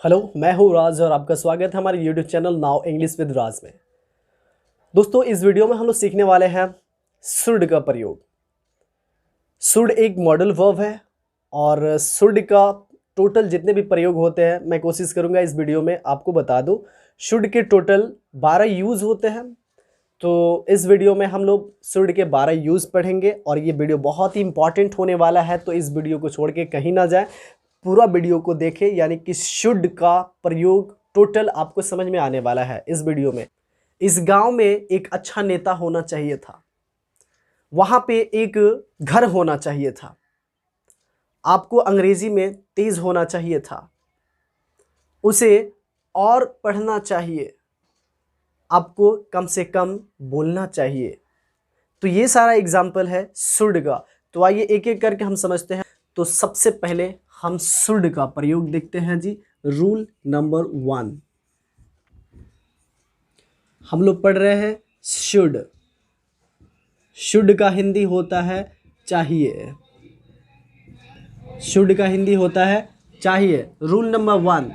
Hello, मैं हूँ राज और आपका स्वागत है हमारे YouTube channel now English with Raj में। दोस्तों, इस वीडियो में हम लोग सीखने वाले हैं शुड का प्रयोग। शुड एक मॉडल वर्ब है और शुड का टोटल जितने भी प्रयोग होते हैं मैं कोशिश करूंगा इस वीडियो में आपको बता दूं। शुड के टोटल 12 यूज़ होते हैं। तो इस वीडियो में हम लोग शुड के 12 यूज़ पढ़ेंगे और ये वीडियो बहुत ही इंपॉर्टेंट होने वाला है, तो इस वीडियो को छोड़ के कहीं ना जाए, पूरा वीडियो को देखें। यानी कि शुड का प्रयोग टोटल आपको समझ में आने वाला है इस वीडियो में। इस गांव में एक अच्छा नेता होना चाहिए था, वहां पे एक घर होना चाहिए था, आपको अंग्रेजी में तेज होना चाहिए था, उसे और पढ़ना चाहिए, आपको कम से कम बोलना चाहिए। तो ये सारा एग्जाम्पल है शुड का। तो आइए एक एक करके हम समझते हैं। तो सबसे पहले हम शुड का प्रयोग देखते हैं जी। रूल नंबर 1 हम लोग पढ़ रहे हैं शुड। शुड का हिंदी होता है चाहिए। शुड का हिंदी होता है चाहिए। रूल नंबर 1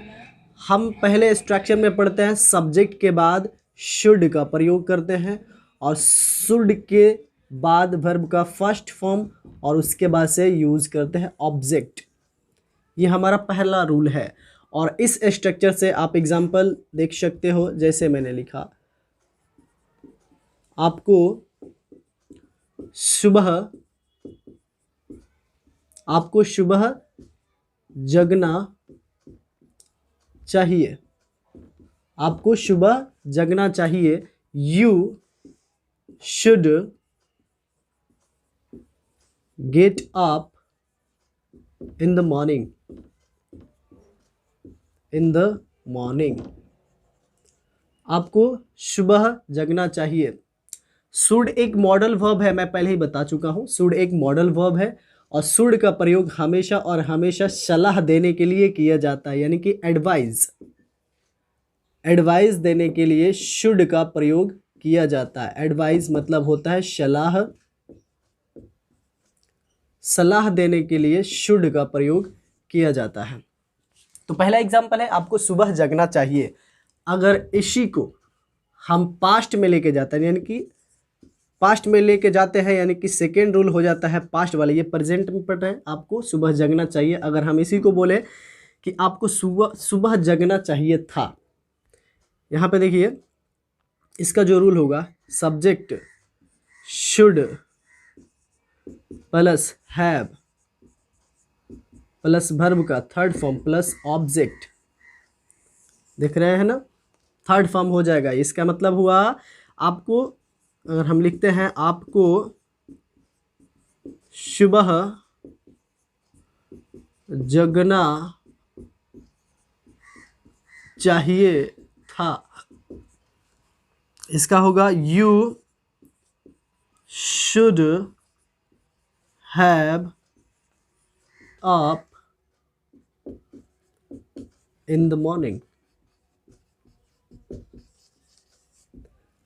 हम पहले स्ट्रक्चर में पढ़ते हैं, सब्जेक्ट के बाद शुड का प्रयोग करते हैं और शुड के बाद वर्ब का फर्स्ट फॉर्म और उसके बाद से यूज़ करते हैं ऑब्जेक्ट। ये हमारा पहला रूल है और इस स्ट्रक्चर से आप एग्जाम्पल देख सकते हो। जैसे मैंने लिखा, आपको सुबह जगना चाहिए। आपको सुबह जगना चाहिए। You should get up in the morning. In the morning आपको सुबह जगना चाहिए। शुड एक मॉडल वर्ब है, मैं पहले ही बता चुका हूँ। शुड एक मॉडल वर्ब है और शुड का प्रयोग हमेशा और हमेशा सलाह देने के लिए किया जाता है, यानी कि एडवाइस देने के लिए शुड का प्रयोग किया जाता है। एडवाइस मतलब होता है सलाह देने के लिए शुड का प्रयोग किया जाता है। तो पहला एग्जाम्पल है, आपको सुबह जगना चाहिए। अगर इसी को हम पास्ट में लेके जाते हैं, यानी कि पास्ट में लेके जाते हैं, यानी कि सेकेंड रूल हो जाता है पास्ट वाला। ये प्रेजेंट में पढ़ रहे हैं, आपको सुबह जगना चाहिए। अगर हम इसी को बोले कि आपको सुबह जगना चाहिए था, यहाँ पे देखिए इसका जो रूल होगा, subject should plus have plus verb का थर्ड फॉर्म प्लस ऑब्जेक्ट। देख रहे हैं ना, थर्ड फॉर्म हो जाएगा। इसका मतलब हुआ आपको, अगर हम लिखते हैं आपको सुबह जगना चाहिए था, इसका होगा you should have up in the morning.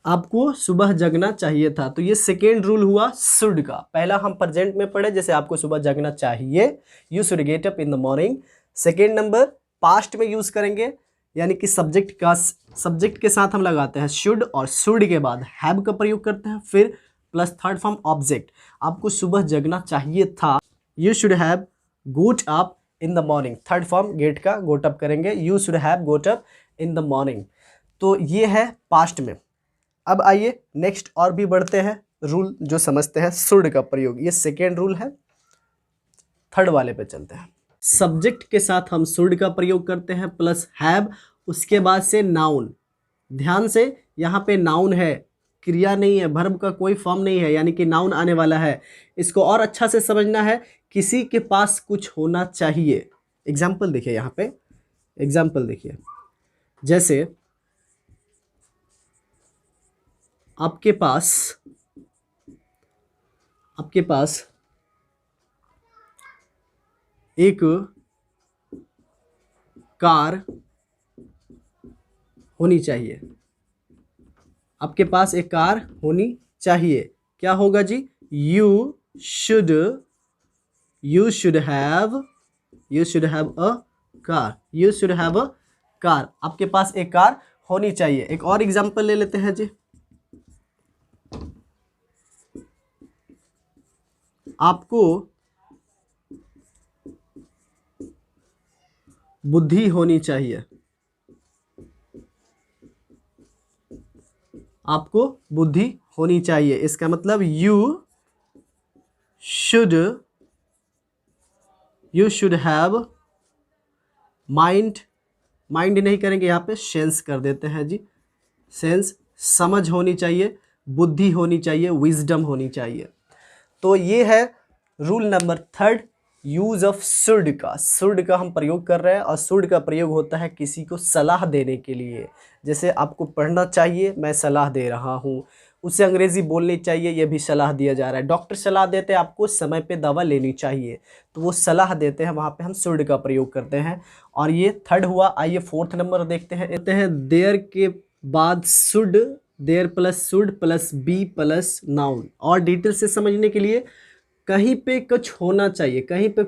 आपको सुबह जगना चाहिए था। तो ये सेकेंड रूल हुआ शुड का। पहला हम प्रेजेंट में पढ़े, जैसे आपको सुबह जगना चाहिए, you should get up in the morning. Second number past में यूज करेंगे, यानी कि सब्जेक्ट के साथ हम लगाते हैं शुड और शुड के बाद हैव का प्रयोग करते हैं, फिर प्लस थर्ड फॉर्म ऑब्जेक्ट। आपको सुबह जगना चाहिए था, you should have got up in the morning. Third form get का गोट अप करेंगे, you should have got up in the morning. तो ये है पास्ट में। अब आइए नेक्स्ट और भी बढ़ते हैं, रूल जो समझते हैं शुड का प्रयोग। ये सेकेंड रूल है। थर्ड वाले पे चलते हैं। सब्जेक्ट के साथ हम शुड का प्रयोग करते हैं प्लस हैव, उसके बाद से नाउन। ध्यान से, यहाँ पे नाउन है, क्रिया नहीं है, वर्ब का कोई फॉर्म नहीं है, यानी कि नाउन आने वाला है। इसको और अच्छा से समझना है, किसी के पास कुछ होना चाहिए। एग्जाम्पल देखिए, यहाँ पे एग्जाम्पल देखिए, जैसे आपके पास एक कार होनी चाहिए। आपके पास एक कार होनी चाहिए। क्या होगा जी? You should have a car. You should have a car, आपके पास एक कार होनी चाहिए। एक और एग्जांपल ले लेते हैं जी। आपको बुद्धि होनी चाहिए, आपको बुद्धि होनी चाहिए। इसका मतलब you should have mind, mind नहीं करेंगे यहाँ पे, सेंस कर देते हैं जी, सेंस, समझ होनी चाहिए, बुद्धि होनी चाहिए, विजडम होनी चाहिए। तो ये है rule number 3, use of should का। शुड का हम प्रयोग कर रहे हैं और शुड का प्रयोग होता है किसी को सलाह देने के लिए। जैसे आपको पढ़ना चाहिए, मैं सलाह दे रहा हूँ। उसे अंग्रेजी बोलनी चाहिए, यह भी सलाह दिया जा रहा है। डॉक्टर सलाह देते हैं आपको समय पे दवा लेनी चाहिए, तो वो सलाह देते हैं, वहाँ पे हम शुड का प्रयोग करते हैं। और ये 3rd हुआ। आइए 4th नंबर देखते हैं। देयर के बाद should, there plus should plus be plus noun. और डिटेल से समझने के लिए, कहीं पे कुछ होना चाहिए, कहीं पे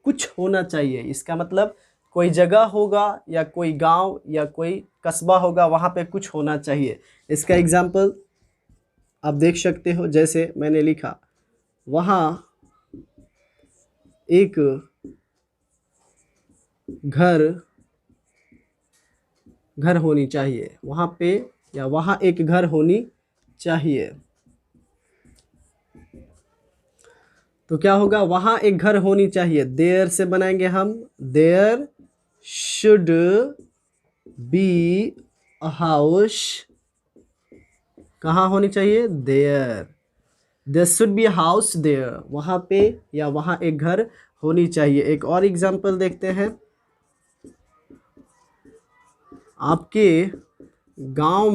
कुछ होना चाहिए। इसका मतलब कोई जगह होगा या कोई गांव या कोई कस्बा होगा, वहाँ पे कुछ होना चाहिए। इसका एग्जाम्पल आप देख सकते हो, जैसे मैंने लिखा वहाँ एक घर होनी चाहिए, वहाँ पे या वहाँ एक घर होनी चाहिए। तो क्या होगा, वहाँ एक घर होनी चाहिए। देयर से बनाएंगे हम, there should be a house. कहाँ होनी चाहिए, there should be a house there, वहाँ पे या वहाँ एक घर होनी चाहिए। एक और एग्जांपल देखते हैं। आपके गांव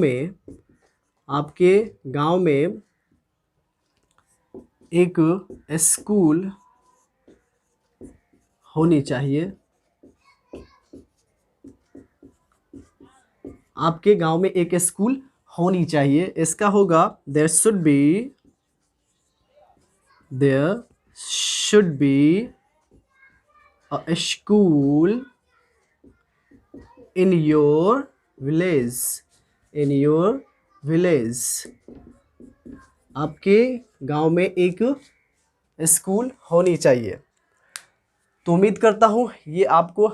में एक स्कूल होनी चाहिए, आपके गांव में एक स्कूल होनी चाहिए। इसका होगा there should be a school in your village, आपके गांव में एक स्कूल होनी चाहिए। तो उम्मीद करता हूँ ये आपको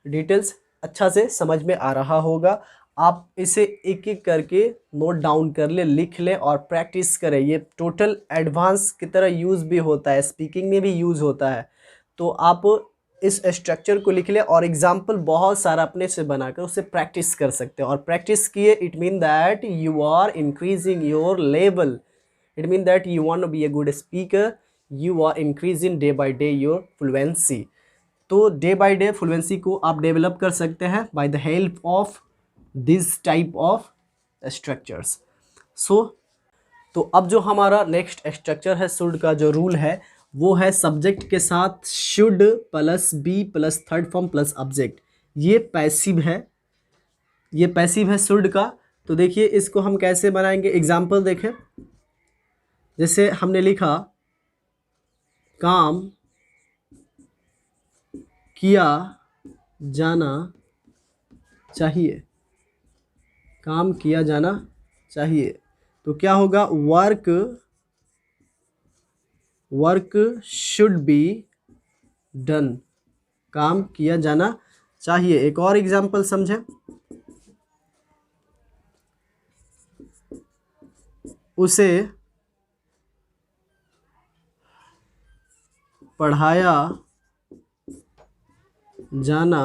डिटेल्स अच्छा से समझ में आ रहा होगा। आप इसे एक एक करके नोट डाउन कर ले, लिख लें और प्रैक्टिस करें। ये टोटल एडवांस की तरह यूज़ भी होता है, स्पीकिंग में भी यूज़ होता है। तो आप इस स्ट्रक्चर को लिख लें और एग्जाम्पल बहुत सारा अपने से बनाकर उससे प्रैक्टिस कर सकते हैं। और प्रैक्टिस किए, it mean that you are increasing your level, it mean that you want to be a good speaker, you are increasing day by day your fluency. तो डे बाय डे फ्लुएंसी को आप develop कर सकते हैं by the help of this type of structures. तो अब जो हमारा नेक्स्ट स्ट्रक्चर है शुड का, जो रूल है वो है सब्जेक्ट के साथ should plus be plus 3rd form plus object. ये पैसिव है शुड का। तो देखिए इसको हम कैसे बनाएंगे, एग्जाम्पल देखें। जैसे हमने लिखा काम किया जाना चाहिए, काम किया जाना चाहिए। तो क्या होगा, वर्क शुड बी डन, काम किया जाना चाहिए। एक और एग्जाम्पल समझें। उसे पढ़ाया जाना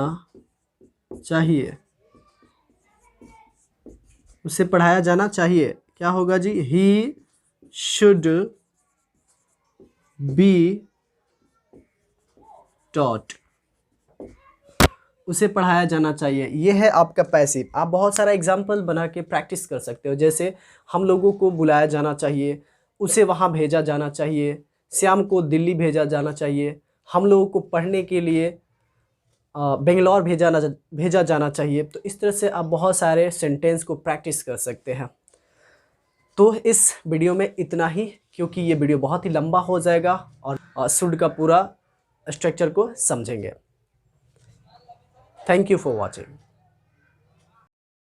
चाहिए, उसे पढ़ाया जाना चाहिए। क्या होगा जी, ही शुड बी टॉट, उसे पढ़ाया जाना चाहिए। ये है आपका पैसिव। आप बहुत सारा एग्जाम्पल बना के प्रैक्टिस कर सकते हो। जैसे हम लोगों को बुलाया जाना चाहिए, उसे वहाँ भेजा जाना चाहिए, श्याम को दिल्ली भेजा जाना चाहिए, हम लोगों को पढ़ने के लिए बेंगलोर भेजा जाना चाहिए। तो इस तरह से आप बहुत सारे सेंटेंस को प्रैक्टिस कर सकते हैं। तो इस वीडियो में इतना ही, क्योंकि ये वीडियो बहुत ही लंबा हो जाएगा और शुड का पूरा स्ट्रक्चर को समझेंगे। Thank you for watching.